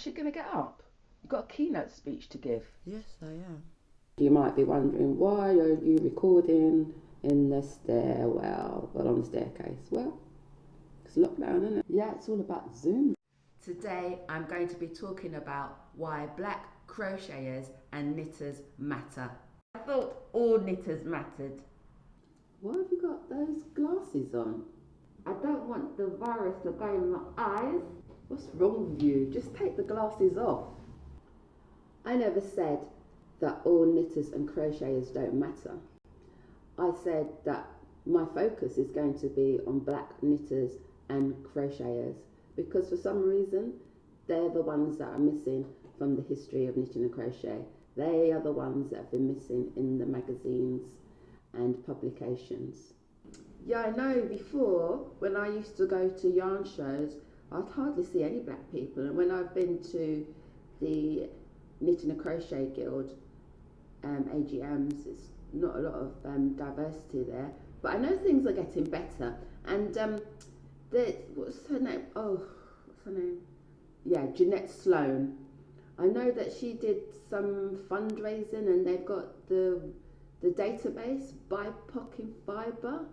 actually going to get up? You've got a keynote speech to give. Yes, I am. You might be wondering, why are you recording in the stairwell, well, on the staircase? Well, it's lockdown, isn't it? Yeah, it's all about Zoom. Today I'm going to be talking about why black crocheters and knitters matter. I thought all knitters mattered. Why have you got those glasses on? I don't want the virus to go in my eyes. What's wrong with you? Just take the glasses off. I never said that all knitters and crocheters don't matter. I said that my focus is going to be on black knitters and crocheters because for some reason they're the ones that are missing from the history of knitting and crochet. They are the ones that have been missing in the magazines and publications. Yeah, I know before when I used to go to yarn shows, I'd hardly see any black people, and when I've been to the Knitting and Crochet Guild AGMs, it's not a lot of diversity there, but I know things are getting better. And what's her name? Oh, what's her name? Yeah, Jeanette Sloan. I know that she did some fundraising, and they've got the database BIPOC in Fibre.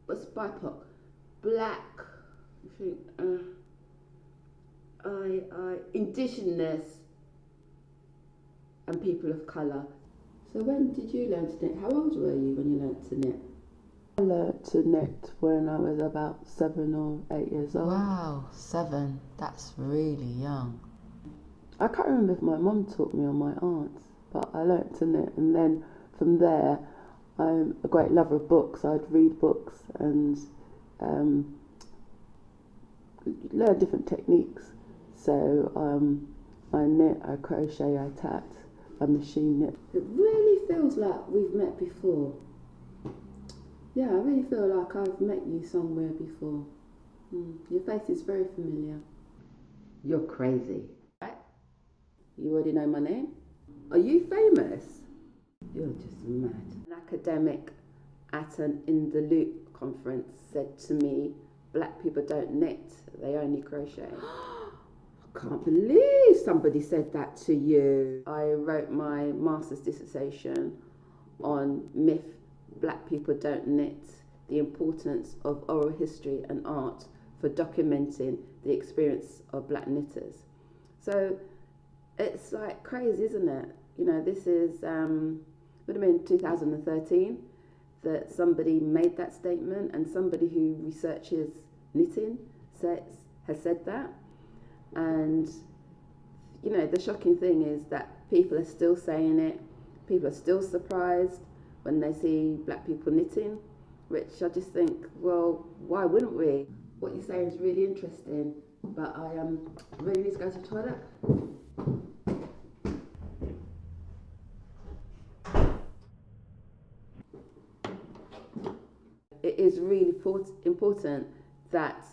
What's BIPOC? Black. Indigenous and people of colour. So when did you learn to knit? How old were you when you learned to knit? I learned to knit when I was about 7 or 8 years old. Wow, 7. That's really young. I can't remember if my mum taught me or my aunt, but I learned to knit, and then from there I'm a great lover of books. I'd read books and learn different techniques. So I knit, I crochet, I tat, I machine knit. It really feels like we've met before. Yeah, I really feel like I've met you somewhere before. Your face is very familiar. You're crazy. Right? You already know my name? Are you famous? You're just mad. An academic at an In the Loop conference said to me, black people don't knit, they only crochet. I can't believe somebody said that to you. I wrote my master's dissertation on myth, black people don't knit, the importance of oral history and art for documenting the experience of black knitters. So it's like crazy, isn't it? You know, this is, would have been 2013 that somebody made that statement, and somebody who researches knitting has said that. And, you know, the shocking thing is that people are still saying it. People are still surprised when they see black people knitting, which I just think, well, why wouldn't we? What you say is really interesting, but I really need to go to the toilet. It is really important that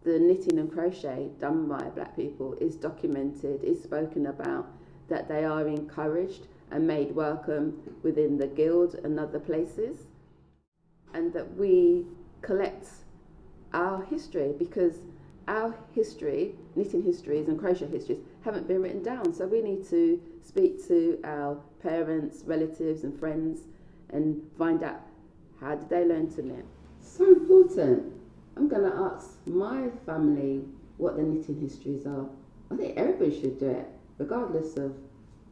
the knitting and crochet done by black people is documented, is spoken about, that they are encouraged and made welcome within the guild and other places, and that we collect our history, because our history, knitting histories and crochet histories, haven't been written down. So we need to speak to our parents, relatives and friends and find out, how did they learn to knit? So important. I'm going to ask my family what the knitting histories are. I think everybody should do it, regardless of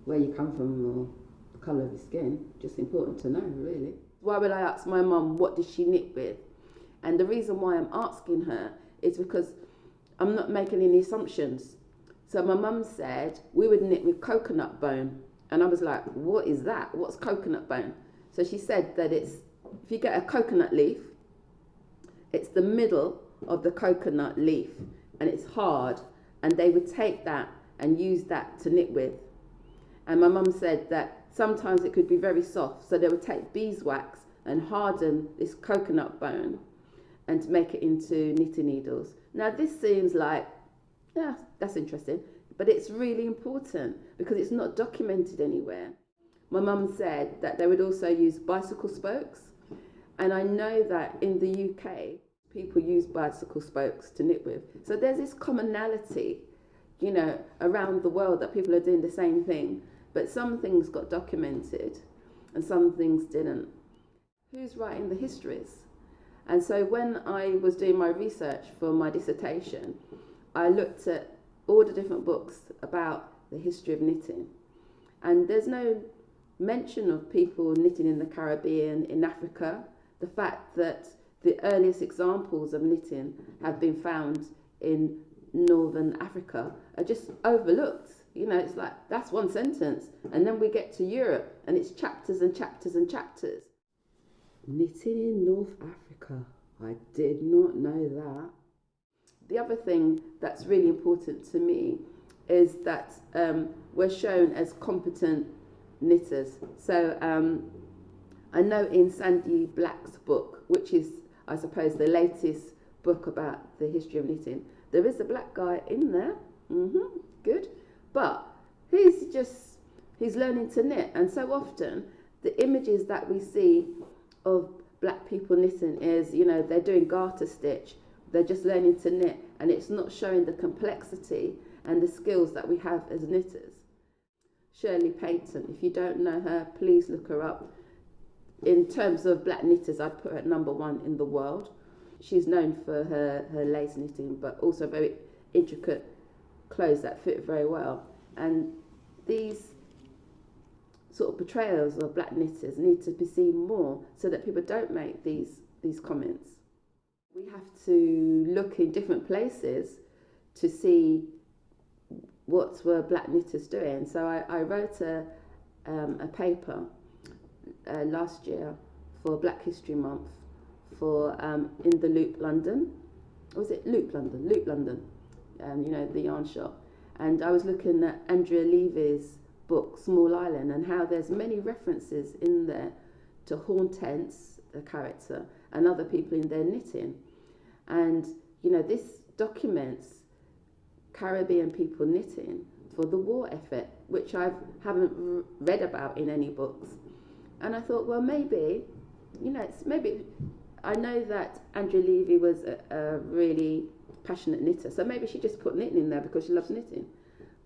where you come from or the colour of your skin. Just important to know, really. Why would I ask my mum what does she knit with? And the reason why I'm asking her is because I'm not making any assumptions. So my mum said we would knit with coconut bone. And I was like, what is that? What's coconut bone? So she said that it's, if you get a coconut leaf, it's the middle of the coconut leaf and it's hard, and they would take that and use that to knit with. And my mum said that sometimes it could be very soft, so they would take beeswax and harden this coconut bone and to make it into knitting needles. Now this seems like, yeah, that's interesting, but it's really important because it's not documented anywhere. My mum said that they would also use bicycle spokes, and I know that in the UK people use bicycle spokes to knit with. So there's this commonality you know, around the world that people are doing the same thing, but some things got documented and some things didn't. Who's writing the histories? And so when I was doing my research for my dissertation, I looked at all the different books about the history of knitting. And there's no mention of people knitting in the Caribbean, in Africa. The fact that the earliest examples of knitting have been found in Northern Africa are just overlooked. You know, it's like, that's one sentence. And then we get to Europe and it's chapters and chapters and chapters. Knitting in North Africa. I did not know that. The other thing that's really important to me is that we're shown as competent knitters. So I know in Sandy Black's book, which is, I suppose, the latest book about the history of knitting, there is a black guy in there. Good. But he's learning to knit. And so often the images that we see of black people knitting is, you know, they're doing garter stitch. They're just learning to knit. And it's not showing the complexity and the skills that we have as knitters. Shirley Payton, if you don't know her, please look her up. In terms of black knitters, I'd put her at #1 in the world. She's known for her lace knitting, but also very intricate clothes that fit very well. And these sort of portrayals of black knitters need to be seen more so that people don't make these comments. We have to look in different places to see what were black knitters doing. So I wrote a paper last year for Black History Month for in the Loop London. Or was it Loop London? Loop London, you know, the yarn shop. And I was looking at Andrea Levy's book, Small Island, and how there's many references in there to Hortense, the character, and other people in their knitting. And, you know, this documents Caribbean people knitting for the war effort, which I haven't read about in any books. And I thought, well, maybe, you know, I know that Andrea Levy was a really passionate knitter, so maybe she just put knitting in there because she loves knitting.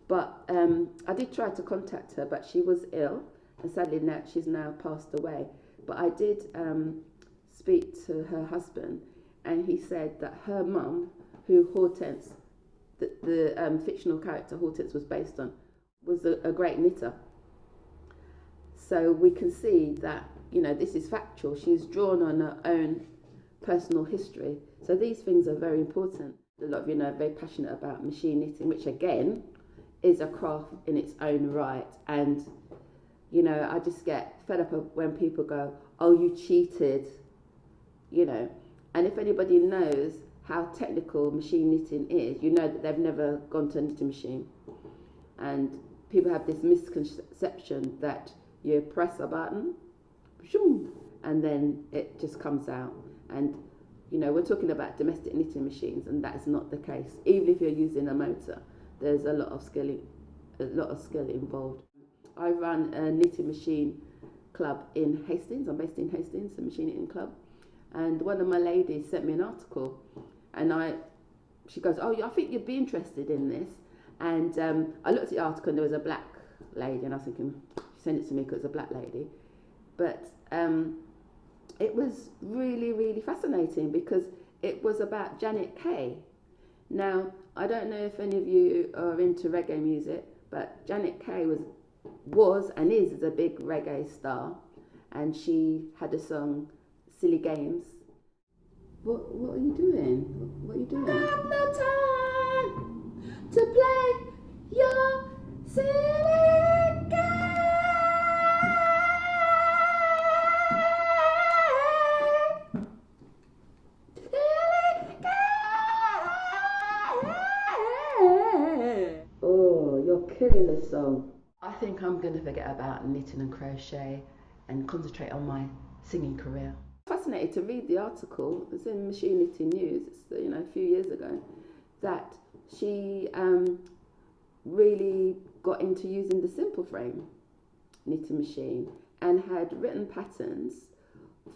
But I did try to contact her, but she was ill, and sadly now she's now passed away. But I did speak to her husband, and he said that her mum, who Hortense, the fictional character Hortense was based on, was a great knitter. So we can see that, you know, this is factual. She's drawn on her own personal history. So these things are very important. A lot of you know are very passionate about machine knitting, which again is a craft in its own right. And, you know, I just get fed up of when people go, oh, you cheated, you know. And if anybody knows how technical machine knitting is, you know that they've never gone to a knitting machine. And people have this misconception that you press a button, and then it just comes out. And, you know, we're talking about domestic knitting machines, and that's not the case. Even if you're using a motor, there's a lot of skill involved. I run a knitting machine club in Hastings. I'm based in Hastings, a machine knitting club. And one of my ladies sent me an article, and she goes, oh, I think you'd be interested in this. And I looked at the article, and there was a black lady, and I was thinking, she sent it to me because it's a black lady. But it was really, really fascinating because it was about Janet Kay. Now, I don't know if any of you are into reggae music, but Janet Kay was and is a big reggae star, and she had a song, Silly Games. What are you doing? What are you doing? I have no time to play your silly game. Oh, you're killing the song. I think I'm going to forget about knitting and crochet and concentrate on my singing career. Fascinated to read the article. It's in Machine Knitting News. It's, you know, a few years ago, that she really got into using the simple frame knitting machine and had written patterns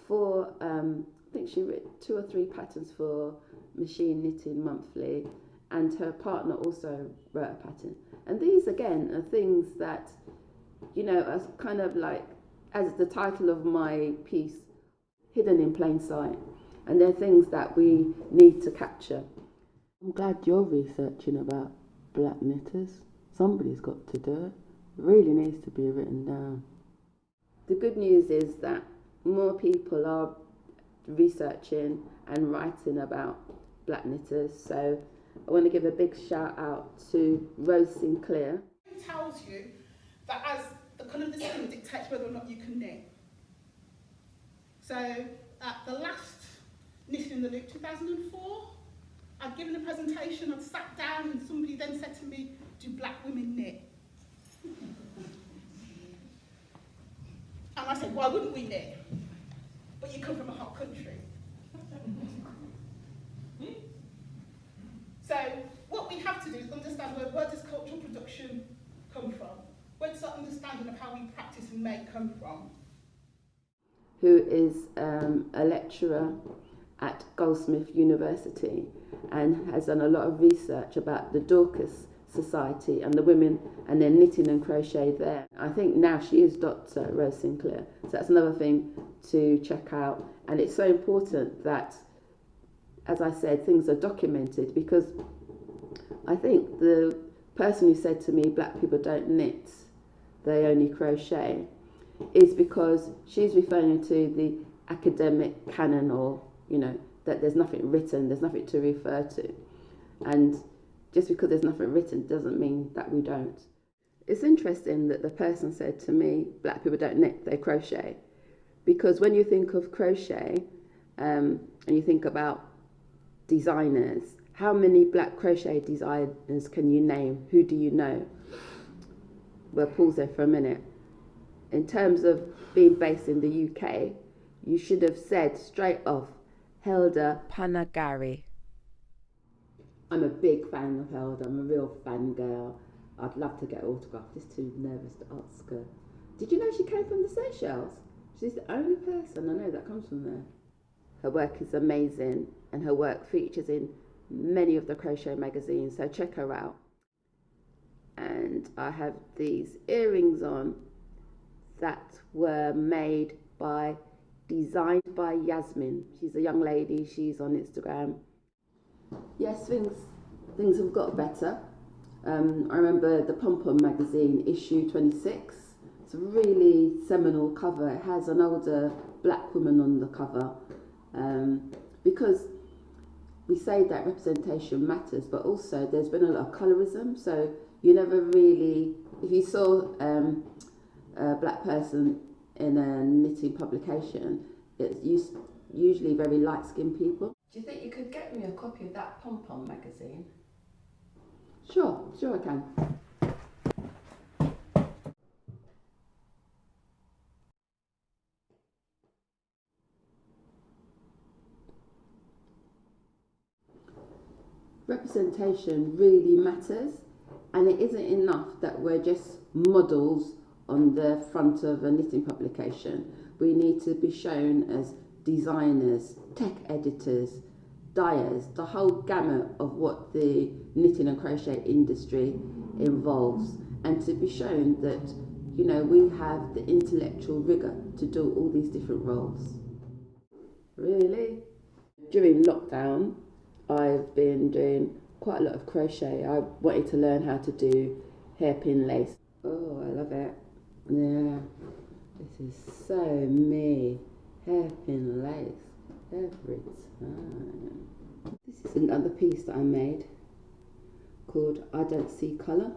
for. I think she wrote 2 or 3 patterns for Machine Knitting Monthly, and her partner also wrote a pattern. And these again are things that, you know, are kind of like, as the title of my piece, hidden in plain sight. And they're things that we need to capture. I'm glad you're researching about black knitters. Somebody's got to do it. It really needs to be written down. The good news is that more people are researching and writing about black knitters. So I want to give a big shout out to Rose Sinclair. It tells you that as the colour of the skin dictates whether or not you can knit. So at the last Knitting in the Loop 2004, I'd given a presentation, I'd sat down and somebody then said to me, do black women knit? And I said, why wouldn't we knit? But you come from a hot country. So what we have to do is understand where does cultural production come from? Where does that understanding of how we practice and make come from? Who is a lecturer at Goldsmith University and has done a lot of research about the Dorcas Society and the women and their knitting and crochet there. I think now she is Dr. Rose Sinclair, so that's another thing to check out. And it's so important that, as I said, things are documented, because I think the person who said to me, black people don't knit, they only crochet, is because she's referring to the academic canon, or, you know, that there's nothing written, there's nothing to refer to. And just because there's nothing written doesn't mean that we don't. It's interesting that the person said to me, black people don't knit, they crochet. Because when you think of crochet, and you think about designers, how many black crochet designers can you name? Who do you know? We'll pause there for a minute. In terms of being based in the UK, you should have said straight off, Helder Panagari. I'm a big fan of Helder. I'm a real fangirl. I'd love to get her autograph. Just too nervous to ask her. Did you know she came from the Seychelles? She's the only person I know that comes from there. Her work is amazing, and her work features in many of the crochet magazines, so check her out. And I have these earrings on that were designed by Yasmin. She's a young lady, she's on Instagram. Yes, things have got better. I remember the Pom Pom magazine, issue 26. It's a really seminal cover. It has an older black woman on the cover, because we say that representation matters, but also there's been a lot of colorism. So you never really, if you saw a black person in a knitting publication, it's usually very light-skinned people. Do you think you could get me a copy of that Pom Pom magazine? Sure I can. Representation really matters, and it isn't enough that we're just models on the front of a knitting publication. We need to be shown as designers, tech editors, dyers, the whole gamut of what the knitting and crochet industry involves, and to be shown that, you know, we have the intellectual rigour to do all these different roles. Really? During lockdown, I've been doing quite a lot of crochet. I wanted to learn how to do hairpin lace. Oh, I love it. Yeah, this is so me. Hairpin lace every time. This is another piece that I made called I Don't See Colour.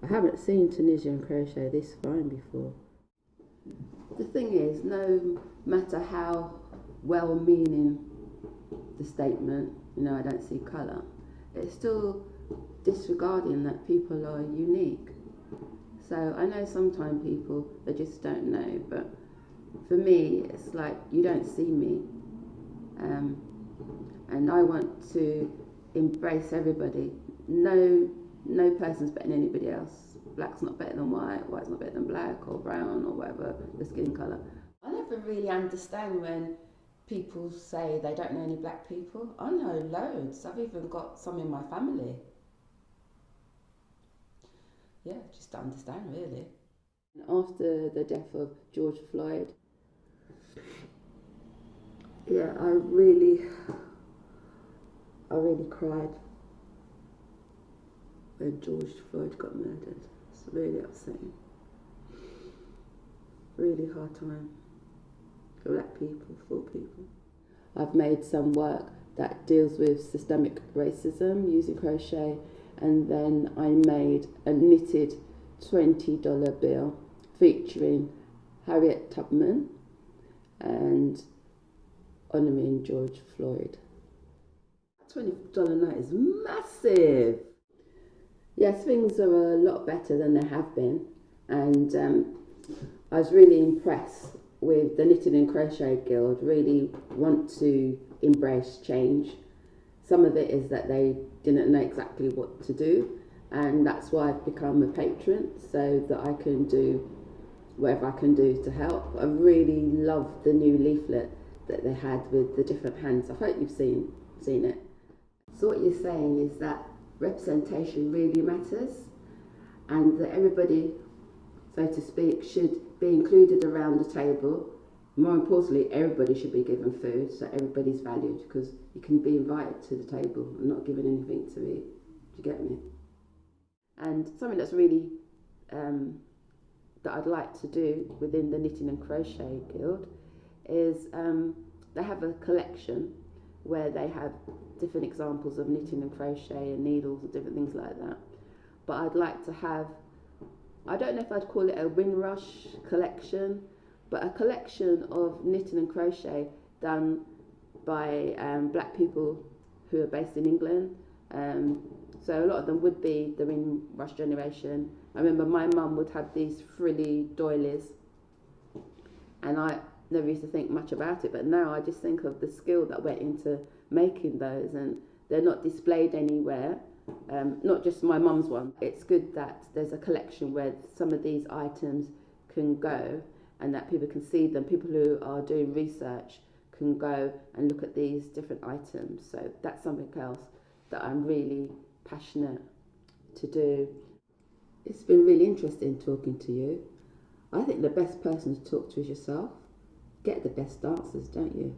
I haven't seen Tunisian crochet this fine before. The thing is, no matter how well-meaning the statement, you know, I don't see colour, it's still disregarding that people are unique. So I know sometimes people, they just don't know, but for me, it's like, you don't see me. And I want to embrace everybody. No person's better than anybody else. Black's not better than white, white's not better than black or brown or whatever the skin colour. I never really understand when people say they don't know any black people. I know loads. I've even got some in my family. Yeah, just to understand really. After the death of George Floyd, yeah, I really cried when George Floyd got murdered. It's really upsetting. Really hard time for black people, for people. I've made some work that deals with systemic racism using crochet, and then I made a knitted $20 bill featuring Harriet Tubman and honouring George Floyd. $20 note is massive. Yes, things are a lot better than they have been, and I was really impressed with the Knitting and Crochet Guild. Really want to embrace change. Some of it is that they didn't know exactly what to do, and that's why I've become a patron, so that I can do whatever I can do to help. I really love the new leaflet that they had with the different hands. I hope you've seen it. So what you're saying is that representation really matters, and that everybody, so to speak, should be included around the table. More importantly, everybody should be given food, so everybody's valued, because you can be invited to the table and not given anything to eat. Do you get me? And something that's really that I'd like to do within the Knitting and Crochet Guild is they have a collection where they have different examples of knitting and crochet and needles and different things like that. But I'd like to have, I don't know if I'd call it a Windrush collection, but a collection of knitting and crochet done by black people who are based in England. So a lot of them would be the Windrush generation. I remember my mum would have these frilly doilies, and I never used to think much about it, but now I just think of the skill that went into making those, and they're not displayed anywhere, not just my mum's one. It's good that there's a collection where some of these items can go and that people can see them. People who are doing research can go and look at these different items. So that's something else that I'm really passionate to do. It's been really interesting talking to you. I think the best person to talk to is yourself. Get the best answers, don't you?